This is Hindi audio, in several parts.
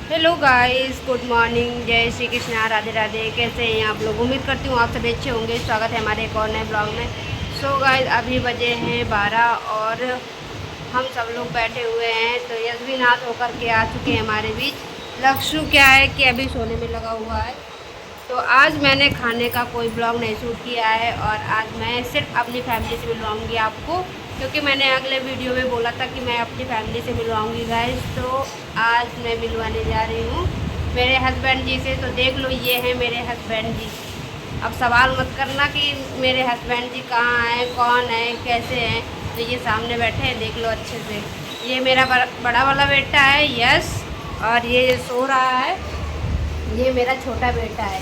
हेलो गाइस, गुड मॉर्निंग, जय श्री कृष्णा, राधे राधे। कैसे हैं आप लोग? उम्मीद करती हूँ आप सभी अच्छे होंगे। स्वागत है हमारे एक और नए ब्लॉग में। सो गाइस, अभी बजे हैं 12 और हम सब लोग बैठे हुए हैं। तो यशवीनाथ होकर के आ चुके हैं हमारे बीच। लक्ष्य क्या है कि अभी सोने में लगा हुआ है। तो आज मैंने खाने का कोई ब्लॉग नहीं शूट किया है और आज मैं सिर्फ अपनी फैमिली से मिलवाऊंगी आपको, क्योंकि मैंने अगले वीडियो में बोला था कि मैं अपनी फैमिली से मिलवाऊंगी गाइस। तो आज मैं मिलवाने जा रही हूँ मेरे हस्बैंड जी से। तो देख लो, ये हैं मेरे हस्बैंड जी। अब सवाल मत करना कि मेरे हस्बैंड जी कहाँ हैं, कौन है, कैसे हैं। तो ये सामने बैठे हैं, देख लो अच्छे से। ये मेरा बड़ा वाला बेटा है यश, और ये सो रहा है, ये मेरा छोटा बेटा है।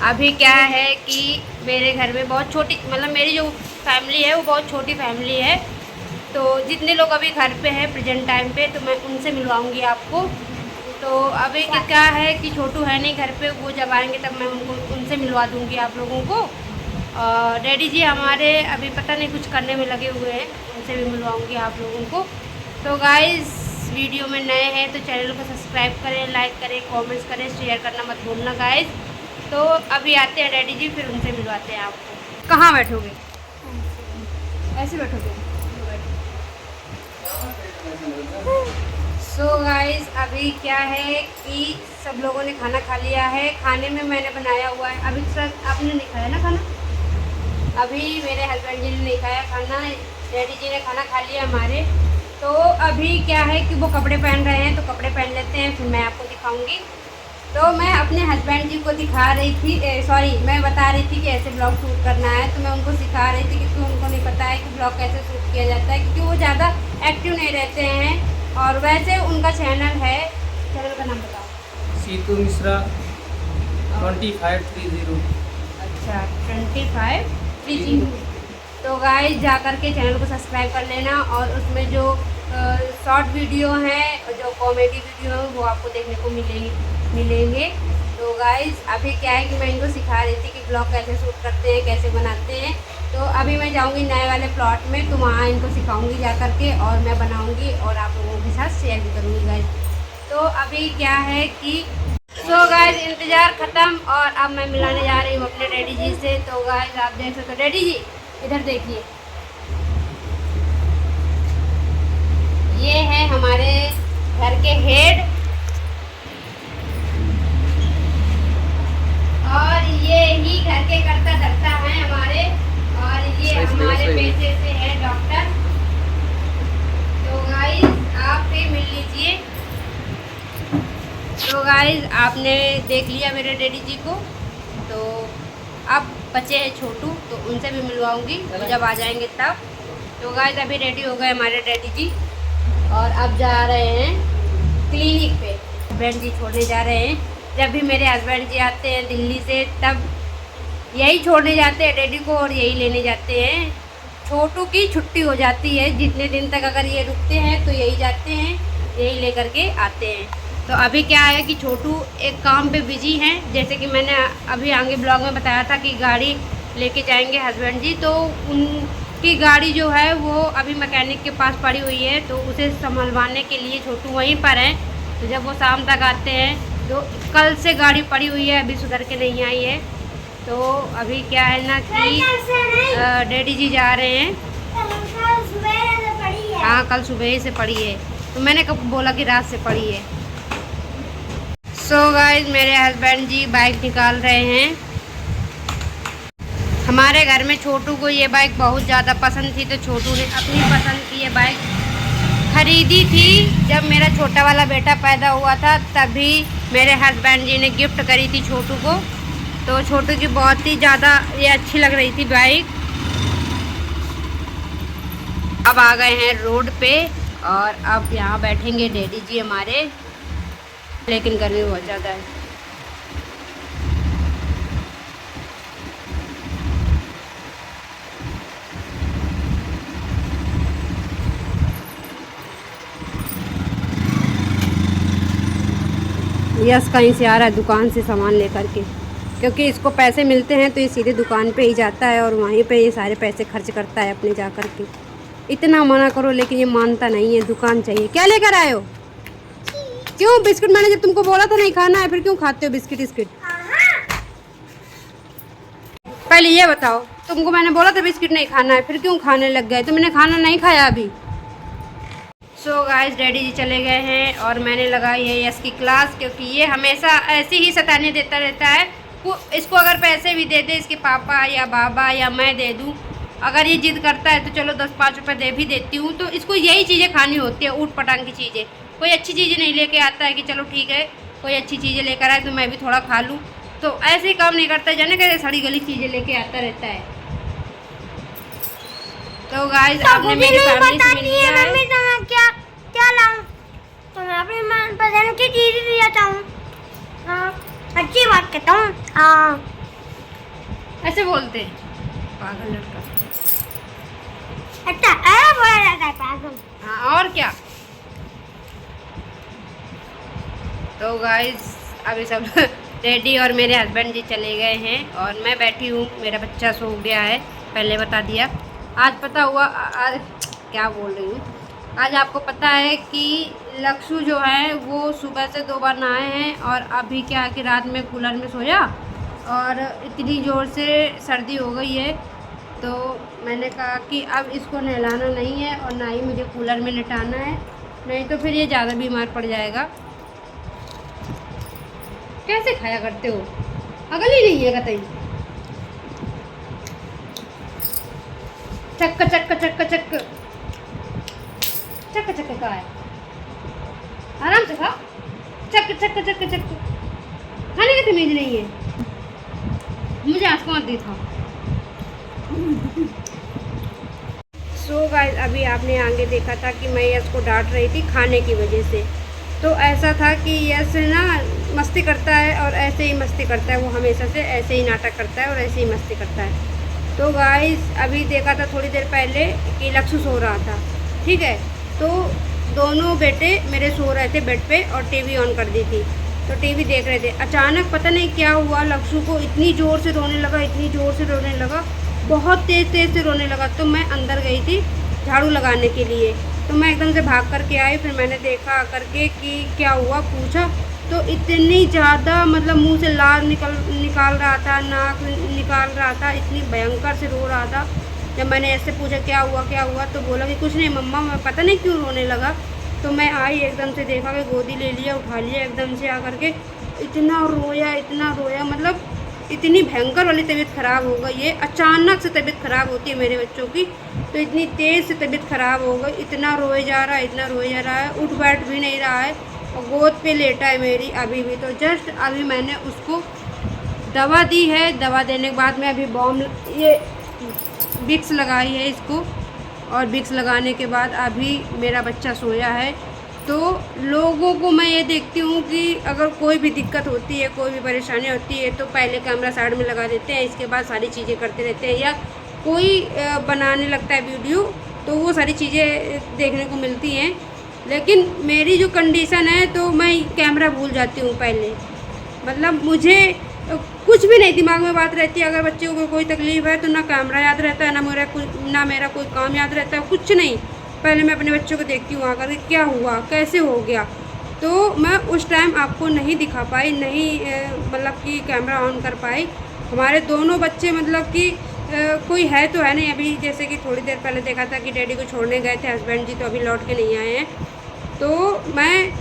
अभी क्या है कि मेरे घर में बहुत छोटी, मतलब मेरी जो फैमिली है वो बहुत छोटी फैमिली है। तो जितने लोग अभी घर पे हैं प्रेजेंट टाइम पे, तो मैं उनसे मिलवाऊंगी आपको। तो अभी क्या है कि छोटू है नहीं घर पे, वो जब आएंगे तब मैं उनसे मिलवा दूंगी आप लोगों को। और डैडी जी हमारे अभी पता नहीं कुछ करने में लगे हुए हैं, उनसे भी मिलवाऊंगी आप लोगों को। तो गाइस, वीडियो में नए हैं तो चैनल को सब्सक्राइब करें, लाइक करें, कमेंट्स करें, शेयर करना मत भूलना गाइस। तो अभी आते हैं डैडी जी, फिर उनसे मिलवाते हैं आपको। कहाँ बैठोगे? ऐसे बैठोगे? सो गाइस, अभी क्या है कि सब लोगों ने खाना खा लिया है। खाने में मैंने बनाया हुआ है, अभी तक आपने नहीं खाया ना खाना। अभी मेरे हस्बैंड जी ने नहीं खाया खाना, डैडी जी ने खाना खा लिया हमारे। तो अभी क्या है कि वो कपड़े पहन रहे हैं, तो कपड़े पहन लेते हैं, फिर मैं आपको दिखाऊंगी। तो मैं अपने हस्बैंड जी को दिखा रही थी, सॉरी, मैं बता रही थी कि ऐसे ब्लॉग शूट करना है। तो मैं उनको सिखा रही थी, क्योंकि उनको नहीं पता है कि ब्लॉग कैसे शूट किया जाता है, क्योंकि वो ज़्यादा एक्टिव नहीं रहते हैं। और वैसे उनका चैनल है, चैनल का नाम बताओ। सीतू मिश्रा 2530। अच्छा, 2530। तो गाइस, जा कर के चैनल को सब्सक्राइब कर लेना। और उसमें जो शॉर्ट वीडियो हैं, जो कॉमेडी वीडियो हैं, वो आपको देखने को मिलेंगे। तो गाइस, अभी क्या है कि मैं इनको सिखा रही थी कि ब्लॉग कैसे शूट करते हैं, कैसे बनाते हैं। तो अभी मैं जाऊंगी नए वाले प्लॉट में, तो वहाँ इनको सिखाऊंगी जा कर के, और मैं बनाऊंगी और आप लोगों के साथ शेयर भी करूँगी गाइस। तो अभी क्या है कि सो गाइस, इंतज़ार ख़त्म और अब मैं मिलाने जा रही हूँ अपने डैडी जी से। तो गाइस, आप देख सकते हो, डैडी जी इधर देखिए, ये है हमारे घर के हेड, और ये ही घर के करता धरता है हमारे, और ये हमारे पैसे से है डॉक्टर। तो गाइस, आप भी मिल लीजिए। तो गाइस, आपने देख लिया मेरे डैडी जी को। तो अब बचे हैं छोटू, तो उनसे भी मिलवाऊंगी जब आ जाएंगे तब। तो गाइस, अभी रेडी हो गए हमारे डैडी जी, और अब जा रहे हैं क्लिनिक पे। हस्बैंड जी छोड़ने जा रहे हैं। जब भी मेरे हस्बैंड जी आते हैं दिल्ली से, तब यही छोड़ने जाते हैं डैडी को और यही लेने जाते हैं। छोटू की छुट्टी हो जाती है, जितने दिन तक अगर ये रुकते हैं तो यही जाते हैं, यही लेकर के आते हैं। तो अभी क्या है कि छोटू एक काम पे बिजी हैं, जैसे कि मैंने अभी आगे ब्लॉग में बताया था कि गाड़ी लेके जाएंगे हस्बैंड जी। तो उनकी गाड़ी जो है वो अभी मैकेनिक के पास पड़ी हुई है, तो उसे संभलवाने के लिए छोटू वहीं पर हैं। तो जब वो शाम तक आते हैं, तो कल से गाड़ी पड़ी हुई है, अभी सुधर के नहीं आई है। तो अभी क्या है ना कि डैडी जी जा रहे हैं। हाँ, कल सुबह ही से पड़ी है, तो मैंने कब बोला कि रात से पड़ी है। सो गाइस, मेरे हस्बैंड जी बाइक निकाल रहे हैं। हमारे घर में छोटू को ये बाइक बहुत ज़्यादा पसंद थी, तो छोटू ने अपनी पसंद की ये बाइक खरीदी थी। जब मेरा छोटा वाला बेटा पैदा हुआ था, तभी मेरे हस्बैंड जी ने गिफ्ट करी थी छोटू को। तो छोटू की बहुत ही ज़्यादा ये अच्छी लग रही थी बाइक। अब आ गए हैं रोड पे, और अब यहाँ बैठेंगे डैडी जी हमारे, लेकिन गर्मी बहुत ज़्यादा है। यस कहीं से आ रहा है दुकान से सामान लेकर के, क्योंकि इसको पैसे मिलते हैं तो ये सीधे दुकान पे ही जाता है और वहीं पे ये सारे पैसे खर्च करता है अपने जा कर के। इतना मना करो लेकिन ये मानता नहीं है, दुकान चाहिए। क्या लेकर आए हो? क्यों बिस्किट? मैंने जब तुमको बोला था नहीं खाना है, फिर क्यों खाते हो बिस्किट बिस्किट? पहले ये बताओ, तुमको मैंने बोला था बिस्किट नहीं खाना है, फिर क्यों खाने लग गए? तुमने खाना नहीं खाया अभी। सो गाइस डैडी जी चले गए हैं और मैंने लगाई है यस की क्लास, क्योंकि ये हमेशा ऐसी ही सताने देता रहता है। इसको अगर पैसे भी दे दे इसके पापा या बाबा या मैं दे दूँ, अगर ये जिद करता है तो चलो 10-5 रुपये दे भी देती हूँ, तो इसको यही चीज़ें खानी होती है, ऊट पटांग की चीज़ें। कोई अच्छी चीज़ें नहीं लेके आता है कि चलो ठीक है कोई अच्छी चीज़ें लेकर आए तो मैं भी थोड़ा खा लूँ, तो ऐसे ही काम नहीं करता, जाने कैसे सड़ी गली चीज़ें लेके आता रहता है। तो गाइस आपने मेरी फैमिली से मिल लिया है। मम्मी तो क्या क्या लाऊं? तो मैं अपनी मनपसंद की चीज़ लिया चाहूँ। हाँ अच्छी बात कहता हूँ। हाँ ऐसे बोलते हैं पागल लड़का। अच्छा ऐसा बोला जाता है पागल। हाँ और क्या। तो गाइस अभी सब डैडी और मेरे हस्बैंड जी चले गए हैं और मैं बैठी हूँ, मेरा बच्चा सो गया है, पहले बता दिया। आज पता हुआ आज क्या बोल रही हूँ, आज आपको पता है कि लक्ष्य जो है वो सुबह से 2 बार नहाए हैं और अभी क्या कि रात में कूलर में सोया और इतनी ज़ोर से सर्दी हो गई है, तो मैंने कहा कि अब इसको नहलाना नहीं है और ना ही मुझे कूलर में लिटाना है, नहीं तो फिर ये ज़्यादा बीमार पड़ जाएगा। कैसे खाया करते हो? अगल ही नहीं है कतई। चक्क चक्क चक्क चक्क चक्क चक्क का है, आराम से खाओ। चक्क चक्क चक्क चक्क खाने की तमीज नहीं है, मुझे आज कौन दी था। सो गाइस अभी आपने आगे देखा था कि मैं यश को डांट रही थी खाने की वजह से, तो ऐसा था कि यश ना मस्ती करता है और ऐसे ही मस्ती करता है, वो हमेशा से ऐसे ही नाटक करता है और ऐसे ही मस्ती करता है। तो गाइस अभी देखा था थोड़ी देर पहले कि लक्ष्य सो रहा था, ठीक है, तो दोनों बेटे मेरे सो रहे थे बेड पे और टीवी ऑन कर दी थी, तो टीवी देख रहे थे। अचानक पता नहीं क्या हुआ, लक्ष्य को इतनी ज़ोर से रोने लगा, इतनी ज़ोर से रोने लगा, बहुत तेज़ तेज़ से रोने लगा। तो मैं अंदर गई थी झाड़ू लगाने के लिए, तो मैं एकदम से भाग करके आई, फिर मैंने देखा करके कि क्या हुआ, पूछा तो इतनी ज़्यादा मतलब मुंह से लार निकाल रहा था, नाक निकाल रहा था, इतनी भयंकर से रो रहा था। जब मैंने ऐसे पूछा क्या हुआ, तो बोला कि कुछ नहीं मम्मा, मैं पता नहीं क्यों रोने लगा। तो मैं आई एकदम से देखा कि गोदी ले लिया, उठा लिया एकदम से आकर के, इतना रोया, मतलब इतनी भयंकर वाली तबीयत ख़राब हो गई है। अचानक से तबीयत ख़राब होती है मेरे बच्चों की, तो इतनी तेज़ से तबीयत ख़राब हो गई, इतना रोए जा रहा है, उठ बैठ भी नहीं रहा है और गोद पे लेटा है मेरी अभी भी। तो जस्ट अभी मैंने उसको दवा दी है, दवा देने के बाद में अभी ये विक्स लगाई है इसको, और विक्स लगाने के बाद अभी मेरा बच्चा सोया है। तो लोगों को मैं ये देखती हूँ कि अगर कोई भी दिक्कत होती है, कोई भी परेशानी होती है, तो पहले कैमरा साइड में लगा देते हैं, इसके बाद सारी चीज़ें करते रहते हैं, या कोई बनाने लगता है वीडियो तो वो सारी चीज़ें देखने को मिलती हैं। लेकिन मेरी जो कंडीशन है तो मैं कैमरा भूल जाती हूँ पहले, मतलब मुझे कुछ भी नहीं दिमाग में बात रहती है। अगर बच्चे को कोई तकलीफ़ है तो ना कैमरा याद रहता है, ना मेरा कोई काम याद रहता है, कुछ नहीं। पहले मैं अपने बच्चों को देखती हूँ आकर के क्या हुआ, कैसे हो गया, तो मैं उस टाइम आपको नहीं दिखा पाई, नहीं मतलब कि कैमरा ऑन कर पाई। हमारे दोनों बच्चे मतलब कि कोई है तो है नहीं। अभी जैसे कि थोड़ी देर पहले देखा था कि डैडी को छोड़ने गए थे हस्बैंड जी, तो अभी लौट के नहीं आए हैं। तो मैं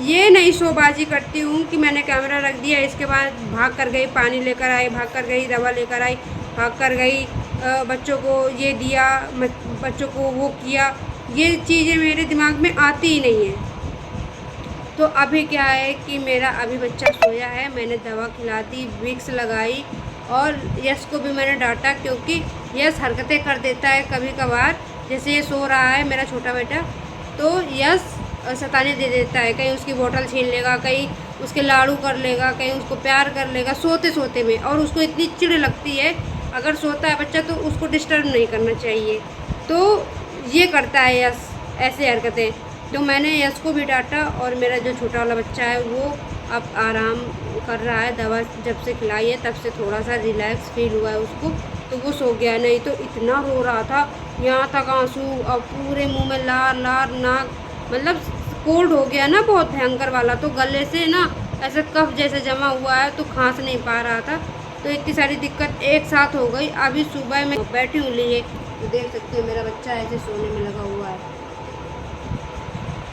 ये नहीं शोबाजी करती हूँ कि मैंने कैमरा रख दिया, इसके बाद भाग कर गई, पानी लेकर आई, भाग कर गई, दवा लेकर आई, भाग कर गई, बच्चों को ये दिया, बच्चों को वो किया, ये चीज़ें मेरे दिमाग में आती ही नहीं है। तो अभी क्या है कि मेरा अभी बच्चा सोया है, मैंने दवा खिला दी, विक्स लगाई, और यश को भी मैंने डांटा क्योंकि यश हरकतें कर देता है कभी कभार। जैसे ये सो रहा है मेरा छोटा बेटा, तो यश सताने दे देता है, कहीं उसकी बोतल छीन लेगा, कहीं उसके लाड़ू कर लेगा, कहीं उसको प्यार कर लेगा सोते सोते में, और उसको इतनी चिढ़ लगती है। अगर सोता है बच्चा तो उसको डिस्टर्ब नहीं करना चाहिए, तो ये करता है यश ऐसे हरकतें। तो मैंने यश को भी डांटा, और मेरा जो छोटा वाला बच्चा है वो अब आराम कर रहा है, दवा जब से खिलाई है तब से थोड़ा सा रिलैक्स फील हुआ है उसको, तो वो सो गया। नहीं तो इतना रो रहा था, यहाँ तक आंसू और पूरे मुंह में लार नाक, मतलब कोल्ड हो गया ना बहुत भयंकर वाला, तो गले से ना ऐसे कफ जैसे जमा हुआ है, तो खांस नहीं पा रहा था। तो इतनी सारी दिक्कत एक साथ हो गई। अभी सुबह मैं बैठी हूँ लिए, तो देख सकते हो मेरा बच्चा ऐसे सोने में लगा हुआ है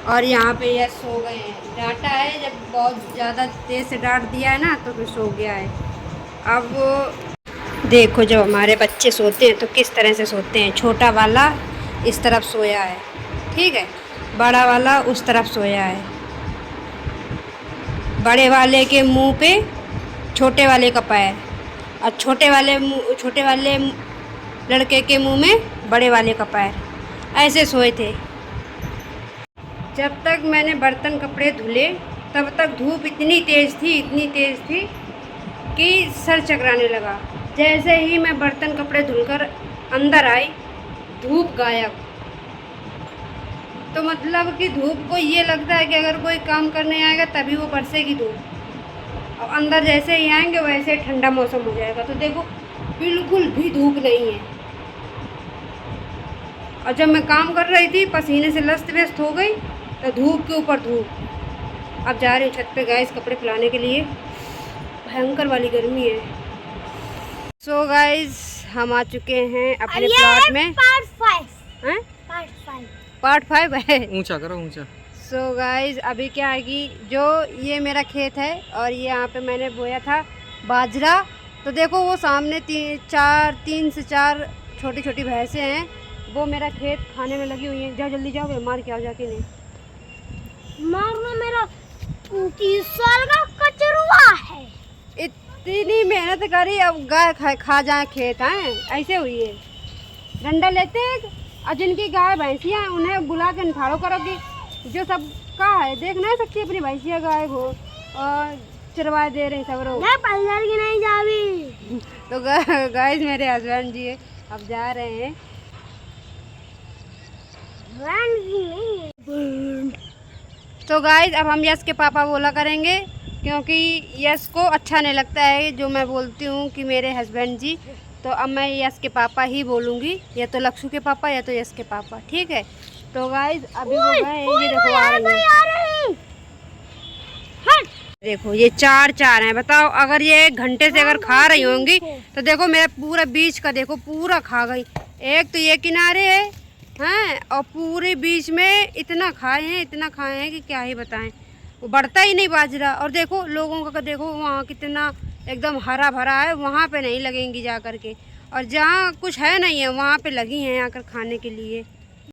और यहाँ पे यह सो गए हैं। डांटा है, जब बहुत ज़्यादा तेज़ से डांट दिया है ना तो फिर सो गया है। अब देखो जब हमारे बच्चे सोते हैं तो किस तरह से सोते हैं। छोटा वाला इस तरफ सोया है, ठीक है, बड़ा वाला उस तरफ सोया है। बड़े वाले के मुंह पे छोटे वाले का पैर, और छोटे वाले लड़के के मुंह में बड़े वाले का पैर, ऐसे सोए थे। जब तक मैंने बर्तन कपड़े धुले तब तक धूप इतनी तेज़ थी कि सर चकराने लगा। जैसे ही मैं बर्तन कपड़े धुलकर अंदर आई, धूप गायब। तो मतलब कि धूप को ये लगता है कि अगर कोई काम करने आएगा तभी वो बरसेगी धूप, और अंदर जैसे ही आएंगे वैसे ठंडा मौसम हो जाएगा। तो देखो बिल्कुल भी धूप नहीं है। और जब मैं काम कर रही थी पसीने से लस्त व्यस्त हो गई, तो धूप के ऊपर धूप। अब जा रही हूँ छत पे गैस कपड़े फैलाने के लिए, भयंकर वाली गर्मी है। सो गाइस हम आ चुके हैं अपने प्लॉट में। पार्ट 5 हैं? पार्ट 5 पार्ट 5 है। ऊंचा करो ऊंचा। सो गाइस अभी क्या है कि जो ये मेरा खेत है और ये यहाँ पे मैंने बोया था बाजरा। तो देखो वो सामने 3 से 4 छोटी छोटी भैंसें हैं, वो मेरा खेत खाने में लगी हुई हैं। जाओ जल्दी जाओ, मार के आओ जाके। नहीं मारना, मेरा 30 साल का कचरुआ है। इतनी मेहनत करी, अब गाय खा जाए खेत हैं, ऐसे हुई है। डंडा लेते हैं और जिनकी गाय भैंसियाँ हैं उन्हें बुला के निठाड़ो करो कि जो सब का है देख नहीं सकती अपनी भैंसिया गाय हो, और चरवाए दे रहे सब लोग। मैं पल्लर की नहीं जावी। तो गाइस मेरे हस्बैंड जी है, अब जा रहे हैं। तो गाइस अब हम यश के पापा बोला करेंगे, क्योंकि यश को अच्छा नहीं लगता है जो मैं बोलती हूँ कि मेरे हस्बैंड जी। तो अब मैं यश के पापा ही बोलूँगी, या तो लक्ष्य के पापा या तो यश के पापा, ठीक है। तो गाइस अभी वो गए, ये देखो आ रही है। देखो ये 4 हैं। बताओ अगर ये 1 घंटे से अगर खा रही होंगी तो देखो मेरा पूरा बीच का देखो पूरा खा गई। एक तो ये किनारे है हैं, और पूरे बीच में इतना खाए हैं कि क्या ही बताएं। वो बढ़ता ही नहीं बाजरा। और देखो लोगों का देखो वहाँ कितना एकदम हरा भरा है, वहाँ पे नहीं लगेंगी जा कर के, और जहाँ कुछ है नहीं है वहाँ पे लगी हैं आकर खाने के लिए।